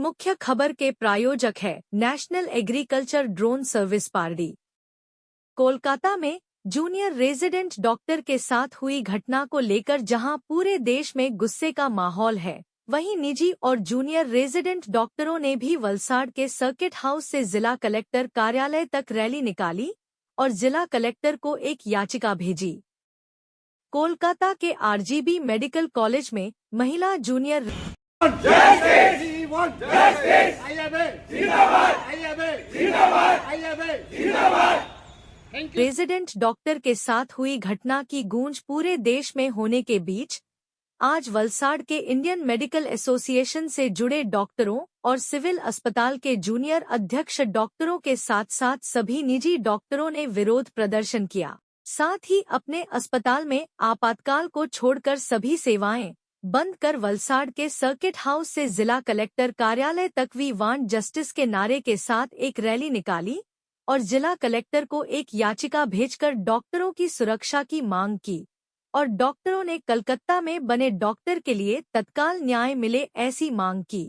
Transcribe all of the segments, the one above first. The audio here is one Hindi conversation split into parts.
मुख्य खबर के प्रायोजक है national agriculture drone service Pardi. Kolkata में जूनियर रेजिडेंट डॉक्टर के साथ हुई घटना को लेकर जहां पूरे देश में गुस्से का माहौल है, वहीं निजी और जूनियर रेजिडेंट डॉक्टरों ने भी वलसाड के सर्किट हाउस से जिला कलेक्टर कार्यालय तक रैली निकाली और जिला कलेक्टर को एक याचिका भेजी। कोलकाता के आरजीबी मेडिकल कॉलेज में महिला जूनियर रेजिडेंट डॉक्टर के साथ हुई घटना की गूंज पूरे देश में होने के बीच आज वलसाड के इंडियन मेडिकल एसोसिएशन से जुड़े डॉक्टरों और सिविल अस्पताल के जूनियर अध्यक्ष डॉक्टरों के साथ साथ सभी निजी डॉक्टरों ने विरोध प्रदर्शन किया। साथ ही अपने अस्पताल में आपातकाल को छोड़कर सभी सेवाएं बंद कर वलसाड के सर्किट हाउस से जिला कलेक्टर कार्यालय तक वी वांट जस्टिस के नारे के साथ एक रैली निकाली और जिला कलेक्टर को एक याचिका भेजकर डॉक्टरों की सुरक्षा की मांग की और डॉक्टरों ने कलकत्ता में बने डॉक्टर के लिए तत्काल न्याय मिले ऐसी मांग की।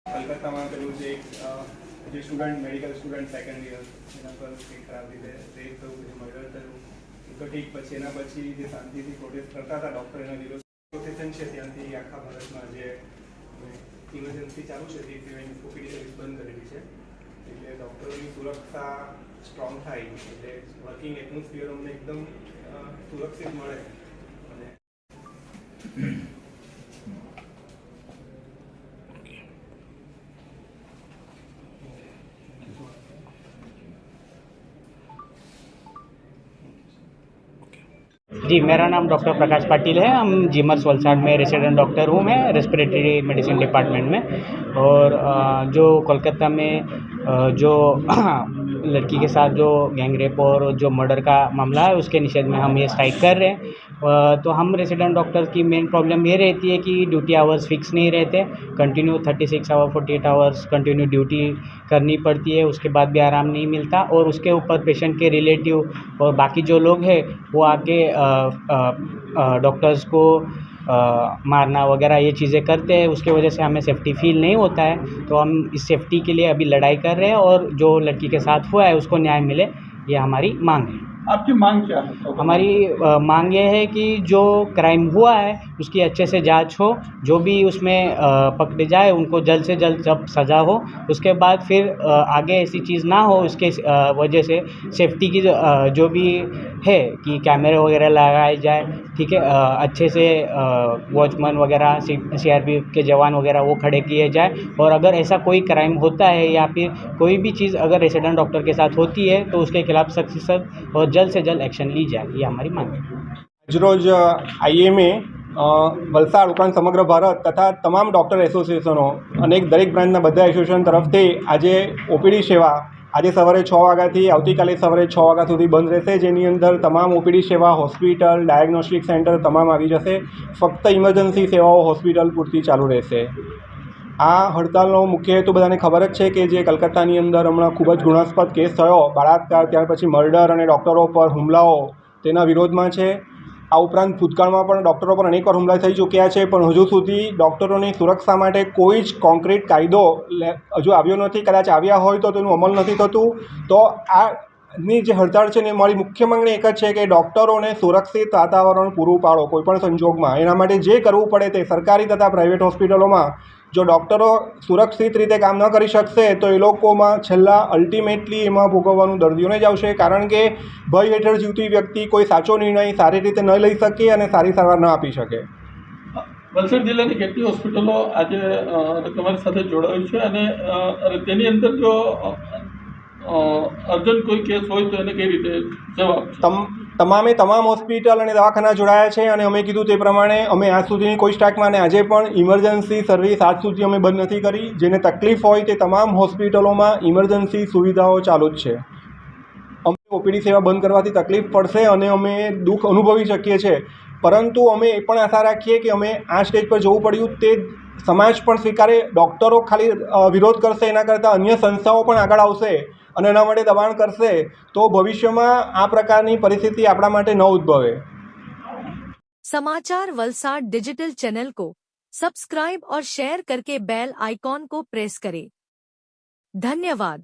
કલકત્તામાં પેલું જે student medical student second year એના પર કંઈક ખરાબ રીતે રેપ થયું, મર્ડર થયું, તો ઠીક પછી એના પછી જે શાંતિથી પ્રોટેસ્ટ કરતા હતા ડૉક્ટર એના વિરોધ પ્રોટેસ્ટન છે ત્યાંથી આખા ભારતમાં જે ઇમરજન્સી ચાલુ છે તે સિવાયની ઓપીડી સર્વિસ બંધ કરેલી છે, એટલે ડૉક્ટરોની સુરક્ષા સ્ટ્રોંગ થાય એટલે વર્કિંગ એટમોસ્ફિયર અમને એકદમ સુરક્ષિત મળે અને जी, मेरा नाम डॉक्टर प्रकाश पाटिल है। हम जीमर्स वलसाड में रेसिडेंट डॉक्टर हूँ मैं रेस्पिरेटरी मेडिसिन डिपार्टमेंट में। और जो कोलकाता में जो लड़की के साथ जो गैंग रेप और जो मर्डर का मामला है उसके निषेध में हम ये स्ट्राइक कर रहे हैं। तो हम रेसिडेंट डॉक्टर की मेन प्रॉब्लम ये रहती है कि ड्यूटी आवर्स फिक्स नहीं रहते, continue 36 hour 48 hours continue duty करनी पड़ती है, उसके बाद भी आराम नहीं मिलता और उसके ऊपर पेशेंट के रिलेटिव और बाकी जो लोग हैं वो आके डॉक्टर्स को मारना वगैरह ये चीज़ें करते हैं। उसके वजह से हमें सेफ्टी फील नहीं होता है, तो हम इस सेफ्टी के लिए अभी लड़ाई कर रहे हैं और जो लड़की के साथ हुआ है उसको न्याय मिले, ये हमारी मांग है। आपकी मांग क्या है? हमारी मांग ये है कि जो क्राइम हुआ है उसकी अच्छे से जांच हो, जो भी उसमें पकड़े जाए उनको जल्द से जल्द जब सज़ा हो, उसके बाद फिर आगे ऐसी चीज़ ना हो। उसके वजह से सेफ्टी की जो भी है कि कैमरे वगैरह लगाए जाए, ठीक है, अच्छे से वॉचमैन वगैरह CRP के जवान वगैरह वो खड़े किए जाए और अगर ऐसा कोई क्राइम होता है या फिर कोई भी चीज़ अगर रेसिडेंट डॉक्टर के साथ होती है तो उसके खिलाफ सख्त से सख्त और जल्द से जल्द एक्शन ली जाए, ये हमारी मांग है। આજરોજ IMA વલસાડ ઉપરાંત સમગ્ર ભારત તથા તમામ ડૉક્ટર એસોસિએશનો અને દરેક બ્રાન્ચના બધા એસોસિએશન તરફથી આજે OPD સેવા આજે સવારે 6 વાગ્યાથી આવતીકાલે સવારે 6 વાગ્યા સુધી બંધ રહેશે, જેની અંદર તમામ OPD સેવા હોસ્પિટલ ડાયગ્નોસ્ટિક સેન્ટર તમામ આવી જશે, ફક્ત ઇમરજન્સી સેવાઓ હોસ્પિટલ પૂરતી ચાલુ રહેશે। આ હડતાલનો મુખ્ય હેતુ બધાને ખબર જ છે કે જે કલકત્તાની અંદર હમણાં ખૂબ જ ઘૃણાસ્પદ કેસ થયો બળાત્કાર ત્યાર પછી મર્ડર અને ડૉક્ટરો પર હુમલાઓ તેના વિરોધમાં છે। આ ઉપરાંત ભૂતકાળમાં પણ ડૉક્ટરો પર અનેકવાર હુમલા થઈ ચૂક્યા છે, પણ હજુ સુધી ડૉક્ટરોની સુરક્ષા માટે કોઈ જ કોન્ક્રીટ કાયદો હજુ આવ્યો નથી, કદાચ આવ્યા હોય તો તેનું અમલ નથી થતું। તો આની જે હડતાળ છે ને મારી મુખ્ય માંગણી એક જ છે કે ડૉક્ટરોને સુરક્ષિત વાતાવરણ પૂરું પાડો કોઈપણ સંજોગમાં। એના માટે જે કરવું પડે તે સરકારી તથા પ્રાઇવેટ હોસ્પિટલોમાં જો ડૉક્ટરો સુરક્ષિત રીતે કામ ન કરી શકશે તો એ લોકોમાં છેલ્લા અલ્ટિમેટલી એમાં ભોગવવાનું દર્દીઓને જ આવશે, કારણ કે ભય હેઠળ જીવતી વ્યક્તિ કોઈ સાચો નિર્ણય સારી રીતે ન લઈ શકે અને સારી સારવાર ન આપી શકે। વલસાડ જિલ્લાની કેટલી હોસ્પિટલો આજે તમારી સાથે જોડાવી છે અને તેની અંદર જો અર્જન્ટ કોઈ કેસ હોય તો એને કઈ રીતે જવાબ? તમામે તમામ હોસ્પિટલ અને દવાખાના જોડાયા છે અને અમે કીધું તે પ્રમાણે અમે આજ સુધીની કોઈ સ્ટાકમાં અને આજે પણ ઇમરજન્સી સર્વિસ આજ સુધી અમે બંધ નથી કરી। જેને તકલીફ હોય તે તમામ હોસ્પિટલોમાં ઇમરજન્સી સુવિધાઓ ચાલુ જ છે। અમને OPD સેવા બંધ કરવાથી તકલીફ પડશે અને અમે દુઃખ અનુભવી શકીએ છીએ, પરંતુ અમે એ પણ આશા રાખીએ કે અમે આ સ્ટેજ પર જવું પડ્યું તે સમાજ પણ સ્વીકારે, ડૉક્ટરો ખાલી વિરોધ કરશે એના કરતાં અન્ય સંસ્થાઓ પણ આગળ આવશે અને એના માટે દબાણ કરશે તો ભવિષ્યમાં આ प्रकारની परिस्थिति આપણા માટે ન ઉદ્ભવે। समाचार वलसाड डिजिटल चैनल को सब्सक्राइब और शेयर करके बेल आइकॉन को प्रेस करें। धन्यवाद।